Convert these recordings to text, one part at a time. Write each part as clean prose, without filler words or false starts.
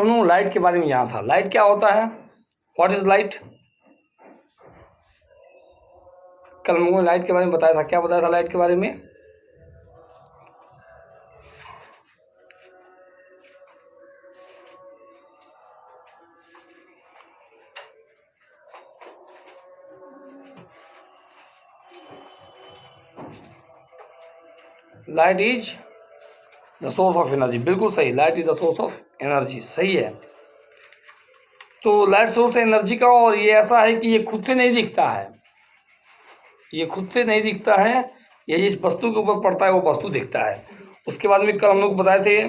हम लोग लाइट के बारे में जाना था। लाइट क्या होता है? What is light? कल हम लोगों ने लाइट के बारे में बताया था। क्या बताया था लाइट के बारे में? Light is the source of energy. बिल्कुल सही, light is the source of energy, सही है। तो लाइट सोर्स है एनर्जी का, और ये ऐसा है कि ये खुद से नहीं दिखता है, ये खुद से नहीं दिखता है, ये जिस वस्तु के ऊपर पड़ता है वो वस्तु दिखता है। उसके बाद में कल हम लोग बताए थे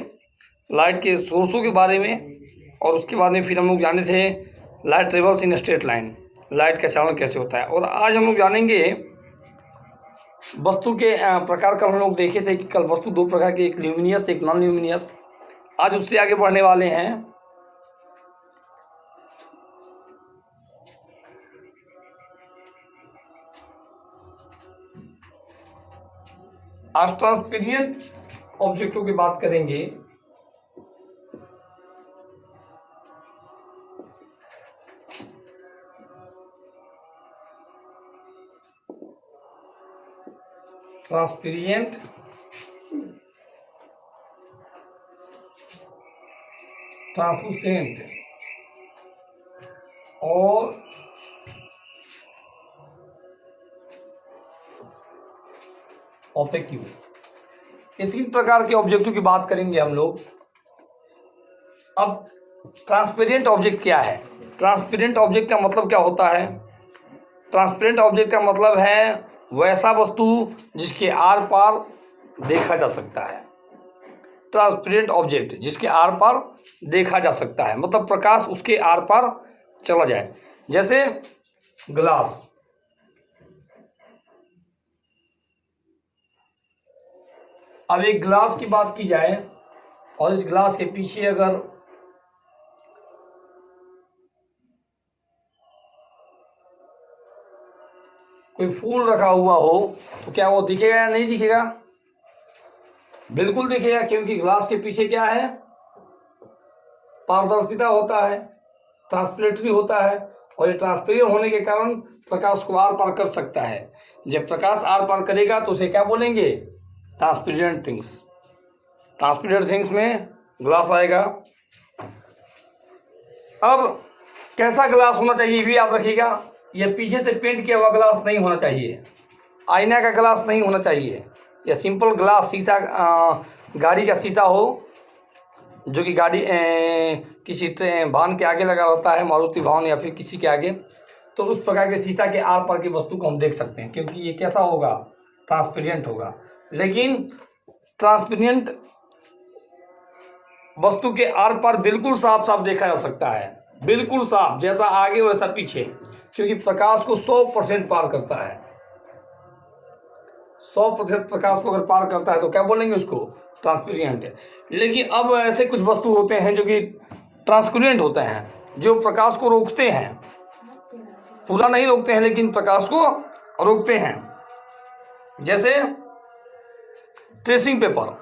लाइट के सोर्सों के बारे में, और उसके बाद में फिर हम लोग जाने थे light travels in straight line, light का चालन कैसे होता है। और आज हम लोग जानेंगे वस्तु के प्रकार। कल हम लोग देखे थे कि कल वस्तु दो प्रकार की, एक ल्यूमिनियस एक नॉन ल्यूमिनियस। आज उससे आगे बढ़ने वाले हैं। आज ट्रांसपेरेंट ऑब्जेक्टों की बात करेंगे। ट्रांसपेरेंट ट्रांसलूसेंट और ऑपेक्यू, ये तीन प्रकार के ऑब्जेक्टों की बात करेंगे हम लोग। अब ट्रांसपेरेंट ऑब्जेक्ट क्या है? ट्रांसपेरेंट ऑब्जेक्ट का मतलब क्या होता है? ट्रांसपेरेंट ऑब्जेक्ट का मतलब है वैसा वस्तु जिसके आर पार देखा जा सकता है। ट्रांसपेरेंट ऑब्जेक्ट जिसके आर पार देखा जा सकता है, मतलब प्रकाश उसके आर पार चला जाए। जैसे ग्लास, अब एक ग्लास की बात की जाए और इस ग्लास के पीछे अगर कोई फूल रखा हुआ हो तो क्या वो दिखेगा या नहीं दिखेगा? बिल्कुल दिखेगा, क्योंकि ग्लास के पीछे क्या है? पारदर्शिता होता है, ट्रांसपेरेंटली होता है, और ये ट्रांसपेरेंट होने के कारण प्रकाश को आर पार कर सकता है। जब प्रकाश आर पार करेगा तो उसे क्या बोलेंगे? Transparent things. ट्रांसपेरेंट थिंग्स में ग्लास आएगा। अब कैसा ग्लास होना चाहिए ये भी याद रखिएगा। यह पीछे से पेंट किया हुआ ग्लास नहीं होना चाहिए, आईना का ग्लास नहीं होना चाहिए। यह सिंपल ग्लास, शीशा, गाड़ी का शीशा हो, जो कि गाड़ी किसी वाहन के आगे लगा होता है, मारुति वाहन या फिर किसी के आगे, तो उस प्रकार के शीशा के आर पार की वस्तु को हम देख सकते हैं, क्योंकि ये कैसा होगा? ट्रांसपेरेंट होगा। लेकिन ट्रांसपेरेंट वस्तु के आर पार बिल्कुल साफ साफ देखा जा सकता है, बिल्कुल साफ, जैसा आगे वैसा पीछे, क्योंकि प्रकाश को 100% पार करता है। 100% प्रकाश को अगर पार करता है तो क्या बोलेंगे? उसको ट्रांसपेरेंट है। लेकिन अब ऐसे कुछ वस्तु होते हैं जो कि ट्रांसपेरेंट होते हैं, जो प्रकाश को रोकते हैं, पूरा नहीं रोकते हैं लेकिन प्रकाश को रोकते हैं। जैसे ट्रेसिंग पेपर।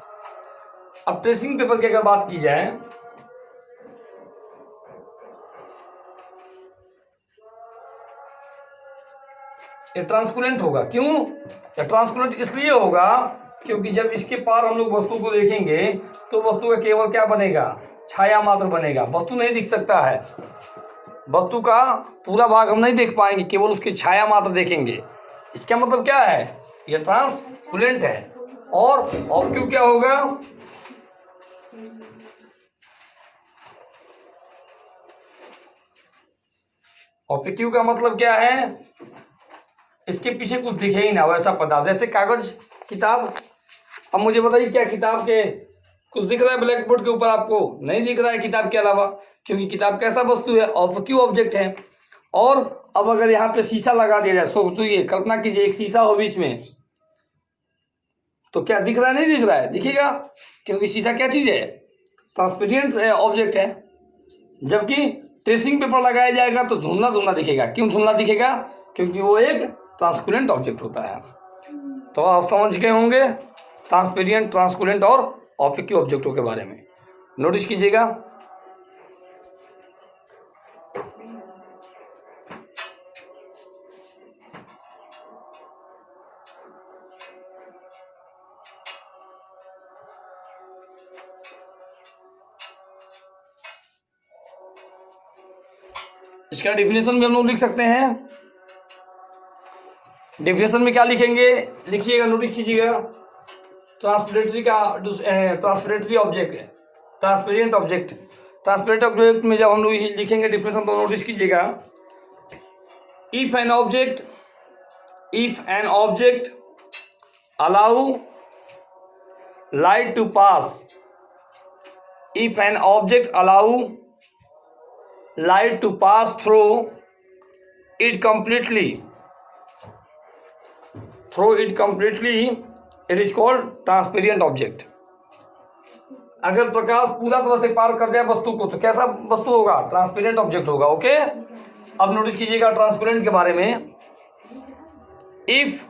अब ट्रेसिंग पेपर की अगर बात की जाए, ये ट्रांसपेरेंट होगा। क्यों? ये ट्रांसपेरेंट इसलिए होगा क्योंकि जब इसके पार हम लोग वस्तु को देखेंगे तो वस्तु का केवल क्या बनेगा? छाया मात्र बनेगा, वस्तु नहीं दिख सकता है। वस्तु का पूरा भाग हम नहीं देख पाएंगे, केवल उसकी छाया मात्र देखेंगे। इसका मतलब क्या है? ये ट्रांसपेरेंट है। और ऑब्स्क्यू क्या होगा? ऑब्स्क्यू का मतलब क्या है? इसके पीछे कुछ दिखे ही ना वैसा पदार्थ, जैसे कागज, किताब। अब मुझे बताइए, क्या किताब के कुछ दिख रहा है ब्लैक बोर्ड के ऊपर? आपको नहीं दिख रहा है किताब के अलावा, क्योंकि किताब कैसा वस्तु है? ऑब्स्क्यू ऑब्जेक्ट है। और अब अगर यहाँ पे शीशा लगा दिया जाए, सोचिए, कल्पना कीजिए एक शीशा हो बीच में, तो क्या दिख रहा है? नहीं दिख रहा है? दिखेगा, क्योंकि शीशा क्या चीज है? ट्रांसपेरेंट ऑब्जेक्ट है। जबकि ट्रेसिंग पेपर लगाया जाएगा तो धुंधला धुंधला दिखेगा। क्यों धुंधला दिखेगा? क्योंकि वो एक ट्रांसपेरेंट ऑब्जेक्ट होता है। तो आप समझ गए होंगे ट्रांसपेरेंट, ट्रांसपेरेंट और ऑब्स्क्यू ऑब्जेक्टों के बारे में। नोटिस कीजिएगा। इसका डिफिनेशन भी हम लोग लिख सकते हैं। डिफिनेशन में क्या लिखेंगे, लिखिएगा, नोटिस कीजिएगा। ट्रांसपेरेंट ऑब्जेक्ट में जब हम लोग लिखेंगे डिफिनेशन तो नोटिस कीजिएगा। If an object allow light to pass, if an object allow light to pass through it completely, it is called transparent object। अगर प्रकाश पूरा तरह से पार कर जाए वस्तु को तो कैसा वस्तु होगा, ट्रांसपेरेंट ऑब्जेक्ट होगा। ओके, अब नोटिस कीजिएगा ट्रांसपेरेंट के बारे में। If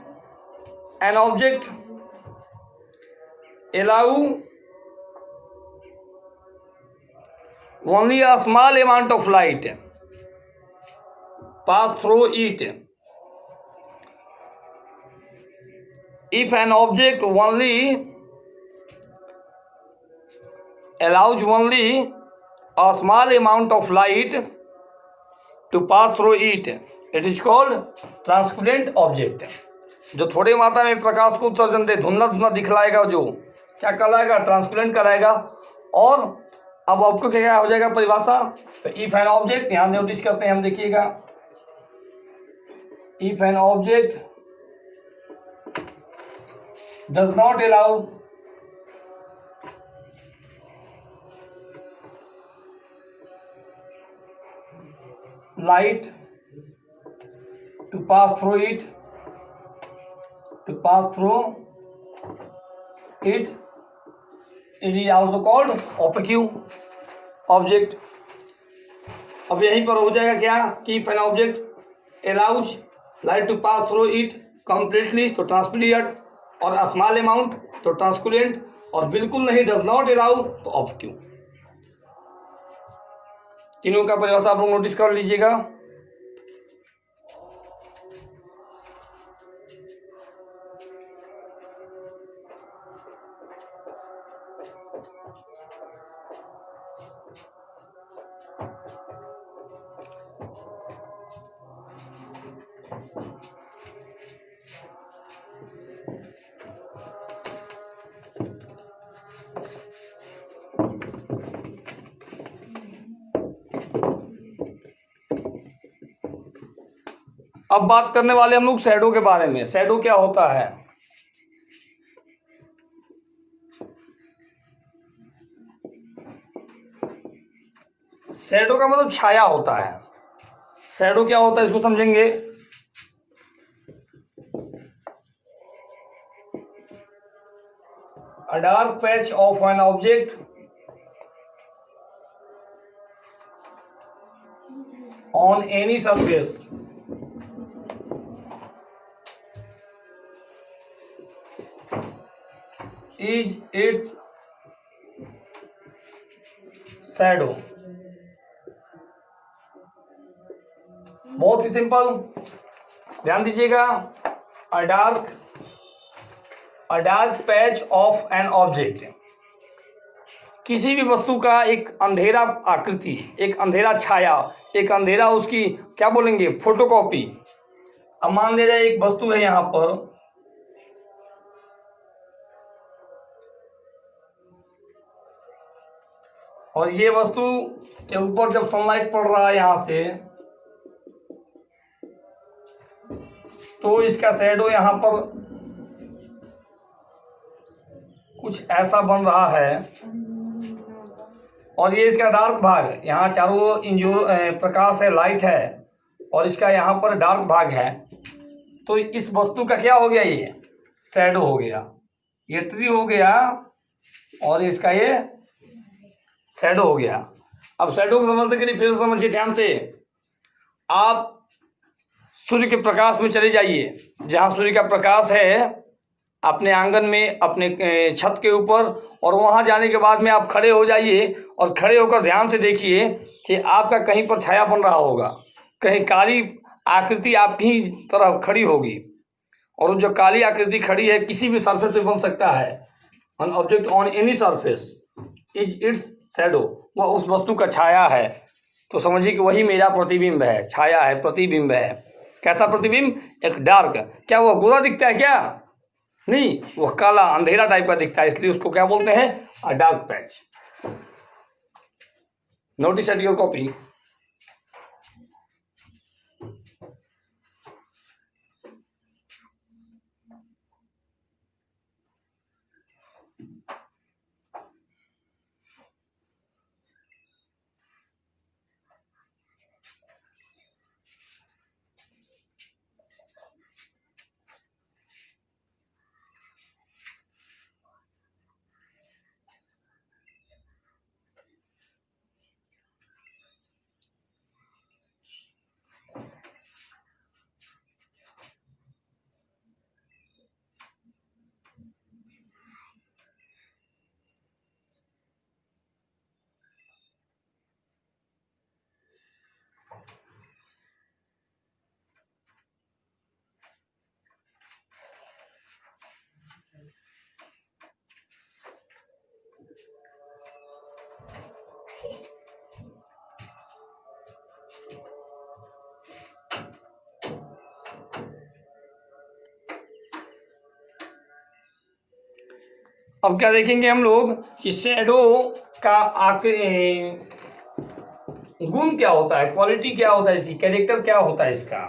an object allow only a small amount of light pass through it, if an object only allows only a small amount of light to pass through it, it is called transparent object। जो थोड़ी मात्रा में प्रकाश को उत्सर्जन दे, धुंधला धुंधला दिखलाएगा, जो क्या कहलाएगा, ट्रांसपेरेंट कहलाएगा। और अब आपको क्या हो जाएगा परिभाषा, तो इफ एन ऑब्जेक्ट, यहां नोटिस करते हैं हम, देखिएगा। If an object does not allow light to pass through it, it is also called opaque object। अब यहीं पर हो जाएगा क्या कि if an object allows light to pass through it completely तो transparent, और स्मॉल अमाउंट तो ट्रांसपेरेंट, और बिल्कुल नहीं does not allow तो opaque। तीनों का परिभाषा आप लोग नोटिस कर लीजिएगा। अब बात करने वाले हम लोग शैडो के बारे में। शैडो क्या होता है? शैडो का मतलब छाया होता है। शैडो क्या होता है इसको समझेंगे। A dark patch of an object on any surface is its shadow। बहुत ही सिंपल, ध्यान दीजिएगा। A dark patch of an object, किसी भी वस्तु का एक अंधेरा आकृति, एक अंधेरा छाया, एक अंधेरा उसकी क्या बोलेंगे, फोटोकॉपी। अब मान लीजिए एक वस्तु है यहां पर, और ये वस्तु के ऊपर जब सनलाइट पड़ रहा है यहां से, तो इसका शैडो यहां पर कुछ ऐसा बन रहा है, और ये इसका डार्क भाग है। यहाँ चारों इंजो प्रकाश है, लाइट है, और इसका यहाँ पर डार्क भाग है। तो इस वस्तु का क्या हो गया, ये शैडो हो गया, ये ट्री हो गया, और इसका ये शैडो हो गया। अब शैडो को समझने के लिए फिर समझिए ध्यान से। आप सूर्य के प्रकाश में चले जाइए, जहाँ सूर्य का प्रकाश है अपने आंगन में, अपने छत के ऊपर, और वहां जाने के बाद में आप खड़े हो जाइए, और खड़े होकर ध्यान से देखिए कि आपका कहीं पर छाया बन रहा होगा, कहीं काली आकृति आपकी तरफ खड़ी होगी, और जो काली आकृति खड़ी है किसी भी सरफेस पे बन सकता है। An object on any surface is it's shadow, वह उस वस्तु का छाया है। तो समझिए कि वही मेरा प्रतिबिंब है, छाया है, प्रतिबिंब है। कैसा प्रतिबिंब? एक डार्क। क्या वो गोरा दिखता है क्या? नहीं, वो काला अंधेरा टाइप का दिखता है, इसलिए उसको क्या बोलते हैं? अ dark patch. Notice at your copy. अब क्या देखेंगे हम लोग कि शैडो का गुण क्या होता है, क्वालिटी क्या होता है इसकी, कैरेक्टर क्या होता है इसका,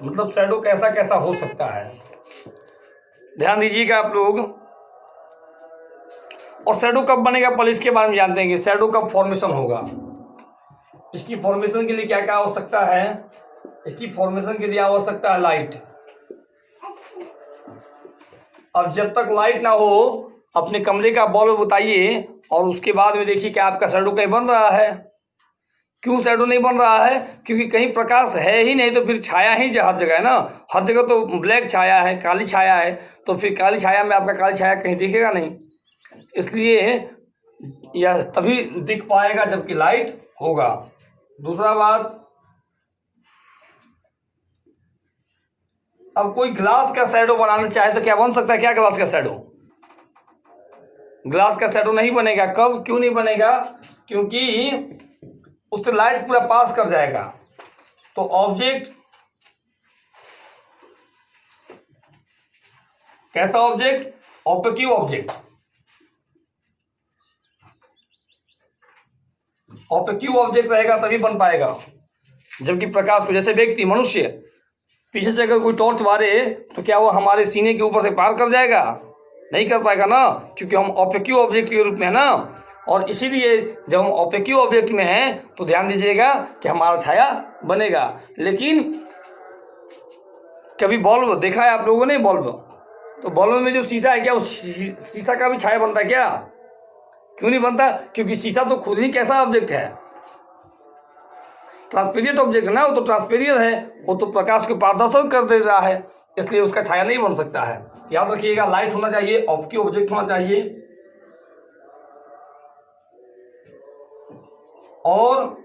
मतलब शैडो कैसा कैसा हो सकता है। ध्यान दीजिएगा आप लोग। और शैडो कब बनेगा, पहले इसके बारे में जानते हैं कि शैडो कब फॉर्मेशन होगा। इसकी फॉर्मेशन के लिए क्या क्या आवश्यकता है? इसकी फॉर्मेशन के लिए आवश्यकता है लाइट। अब जब तक लाइट ना हो, अपने कमरे का बल्ब बताइए और उसके बाद में देखिए कि आपका शैडो कहीं बन रहा है। क्यों शैडो नहीं बन रहा है? क्योंकि कहीं प्रकाश है ही नहीं, तो फिर छाया ही हर जगह है ना। हर जगह तो ब्लैक छाया है, काली छाया है, तो फिर काली छाया में आपका काली छाया कहीं दिखेगा नहीं। इसलिए यह तभी दिख पाएगा जबकि लाइट होगा। दूसरा बात, अब कोई ग्लास का शैडो बनाना चाहे तो क्या बन सकता है? क्या ग्लास का शैडो? ग्लास का शैडो नहीं बनेगा। कब? क्यों नहीं बनेगा? क्योंकि उससे लाइट पूरा पास कर जाएगा। तो ऑब्जेक्ट कैसा ऑब्जेक्ट? ऑपेक्यू ऑब्जेक्ट। ऑपेक्यू ऑब्जेक्ट रहेगा तभी बन पाएगा। जबकि प्रकाश को, जैसे व्यक्ति, मनुष्य पीछे से अगर कोई टॉर्च मारे तो क्या वो हमारे सीने के ऊपर से पार कर जाएगा? नहीं कर पाएगा ना, क्योंकि हम ऑपेक्यू ऑब्जेक्ट के रूप में है ना। और इसीलिए जब हम ऑपेक्यू ऑब्जेक्ट में हैं तो ध्यान दीजिएगा कि हमारा छाया बनेगा। लेकिन कभी बल्ब देखा है आप लोगों ने? बल्ब, तो बल्ब में जो शीशा है, क्या उस शीशा का भी छाया बनता है क्या? क्यों नहीं बनता? क्योंकि शीशा तो खुद ही कैसा ऑब्जेक्ट है? ट्रांसपेरेंट ऑब्जेक्ट है ना। वो तो ट्रांसपेरेंट है, वो तो प्रकाश को पारदर्शन कर दे रहा है, इसलिए उसका छाया नहीं बन सकता है। याद रखिएगा, लाइट होना चाहिए, ऑपेक्यू ऑब्जेक्ट होना चाहिए, और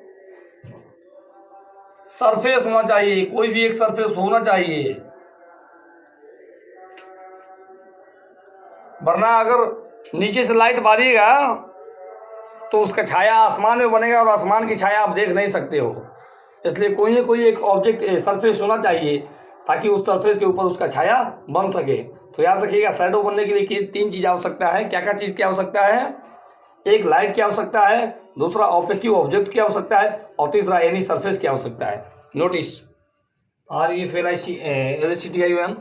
सरफेस होना चाहिए। कोई भी एक सरफेस होना चाहिए, वरना अगर नीचे से लाइट मारिएगा तो उसका छाया आसमान में बनेगा और आसमान की छाया आप देख नहीं सकते हो। इसलिए कोई ना कोई एक ऑब्जेक्ट सरफेस होना चाहिए ताकि उस सरफेस के ऊपर उसका छाया बन सके। तो याद रखिएगा, शैडो बनने के लिए तीन चीज़ आवश्यकता है। क्या क्या चीज़ की आवश्यकता है? एक, लाइट की आवश्यकता है, दूसरा ऑपेक्यू ऑब्जेक्ट की आवश्यकता है, और तीसरा एनी सरफेस की आवश्यकता है। Notice, REFLECTION।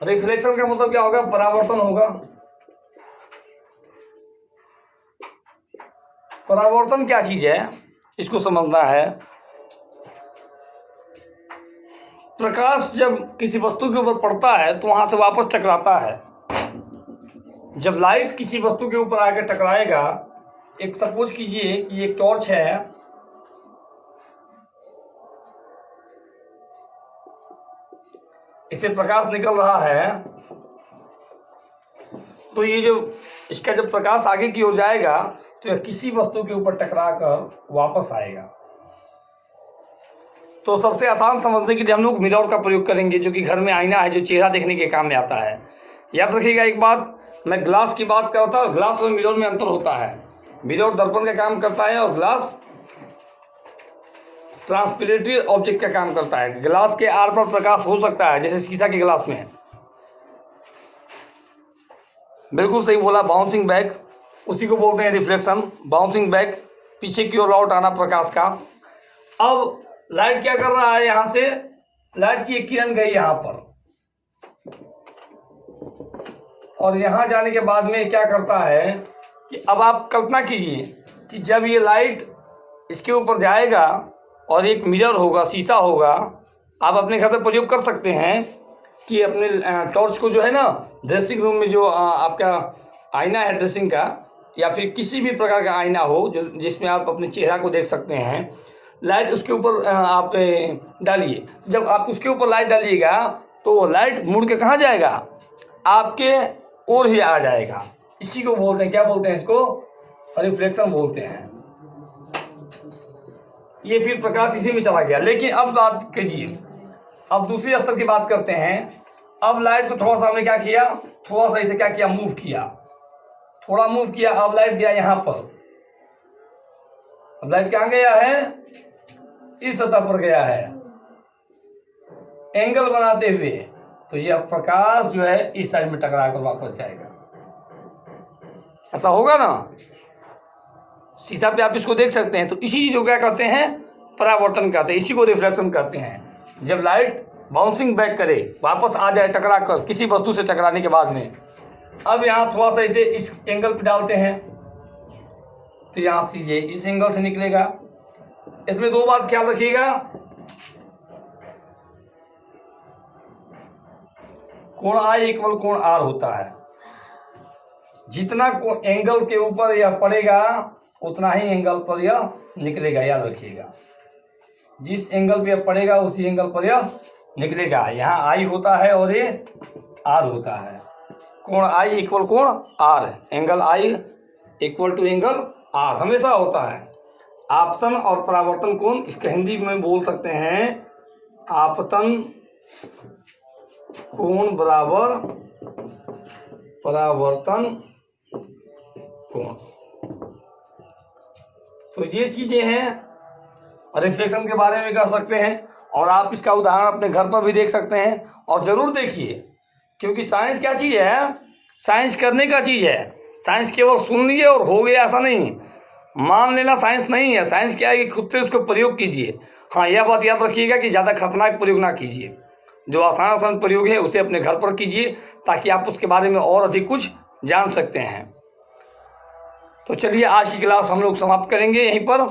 रिफ्लेक्शन का मतलब क्या होगा? परावर्तन होगा। परावर्तन क्या चीज है, इसको समझना है। प्रकाश जब किसी वस्तु के ऊपर पड़ता है तो वहां से वापस टकराता है। जब लाइट किसी वस्तु के ऊपर आकर टकराएगा, एक सपोज कीजिए कि एक टॉर्च है, इससे प्रकाश निकल रहा है, तो ये जो इसका जब प्रकाश आगे की ओर जाएगा तो यह किसी वस्तु के ऊपर टकरा कर वापस आएगा। तो सबसे आसान समझने के लिए हम लोग मिरर का प्रयोग करेंगे, जो कि घर में आईना है, जो चेहरा देखने के काम में आता है। याद रखिएगा एक बात, मैं ग्लास की बात करता हूँ। ग्लास और मिरर में अंतर होता है। मिरर दर्पण का काम करता है और ग्लास ट्रांसपेरेंट ऑब्जेक्ट का काम करता है। गिलास के आर पर प्रकाश हो सकता है, जैसे शीशा के गिलास में। बिल्कुल सही बोला, बाउंसिंग बैक, उसी को बोलते हैं रिफ्लेक्शन। बाउंसिंग बैक, पीछे की ओर लौट आना प्रकाश का। अब लाइट क्या कर रहा है, यहां से लाइट की एक किरण गई यहां पर, और यहां जाने के बाद में क्या करता है कि अब आप कल्पना कीजिए कि जब ये लाइट इसके ऊपर जाएगा और एक मिरर होगा, शीशा होगा, आप अपने घर में प्रयोग कर सकते हैं कि अपने टॉर्च को जो है ना, ड्रेसिंग रूम में जो आपका आईना है ड्रेसिंग का, या फिर किसी भी प्रकार का आईना हो जो जिसमें आप अपने चेहरा को देख सकते हैं, लाइट उसके ऊपर आप डालिए। जब आप उसके ऊपर लाइट डालिएगा तो वो लाइट मुड़ के कहाँ जाएगा, आपके ओर ही आ जाएगा। इसी को बोलते हैं, क्या बोलते हैं इसको, रिफ्लेक्शन बोलते हैं। ये फिर प्रकाश इसी में चला गया। लेकिन अब बात कीजिए, अब दूसरे स्तर की बात करते हैं। अब लाइट को थोड़ा सा हमने क्या किया, थोड़ा सा इसे क्या किया, मूव किया, थोड़ा मूव किया। अब लाइट गया यहां पर, अब लाइट कहां गया है, इस सतह पर गया है एंगल बनाते हुए। तो यह प्रकाश जो है इस साइड में टकरा कर वापस जाएगा। ऐसा होगा ना, शीशा पे आप इसको देख सकते हैं। तो इसी चीज को क्या कहते हैं, परावर्तन कहते हैं, इसी को रिफ्लेक्शन कहते हैं। जब लाइट बाउंसिंग बैक करे, वापस आ जाए टकरा कर किसी वस्तु से टकराने के बाद में। अब यहाँ थोड़ा सा इसे इस एंगल पे डालते हैं, तो यहाँ से ये इस एंगल से निकलेगा। इसमें दो बात ख्याल रखिएगा, कोण आई इक्वल कोण आर होता है। जितना एंगल के ऊपर यह पड़ेगा उतना ही एंगल पर यह निकलेगा, याद रखिएगा। जिस एंगल पे यह पड़ेगा उसी एंगल पर यह निकलेगा। यहाँ आई होता है और ये आर होता है। कोण आई इक्वल कोण R, angle I equal to angle R हमेशा होता है। आपतन और परावर्तन कोण, इसके हिंदी में बोल सकते हैं आपतन कोण बराबर परावर्तन कोण। तो ये चीजें हैं रिफ्लेक्शन के बारे में कह सकते हैं, और आप इसका उदाहरण अपने घर पर भी देख सकते हैं। और जरूर देखिए, क्योंकि साइंस क्या चीज है, साइंस करने का चीज है। साइंस केवल सुन लिए और हो गया ऐसा नहीं, मान लेना साइंस नहीं है। साइंस क्या है कि खुद से उसको प्रयोग कीजिए। हाँ, यह बात याद रखिएगा कि ज़्यादा खतरनाक प्रयोग ना कीजिए। जो आसान आसान प्रयोग है उसे अपने घर पर कीजिए, ताकि आप उसके बारे में और अधिक कुछ जान सकते हैं। तो चलिए, आज की क्लास हम लोग समाप्त करेंगे यहीं पर।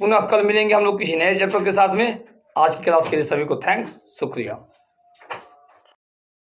पुनः कल मिलेंगे हम लोग किसी नए चैप्टर के साथ में। आज की क्लास के लिए सभी को थैंक्स, शुक्रिया।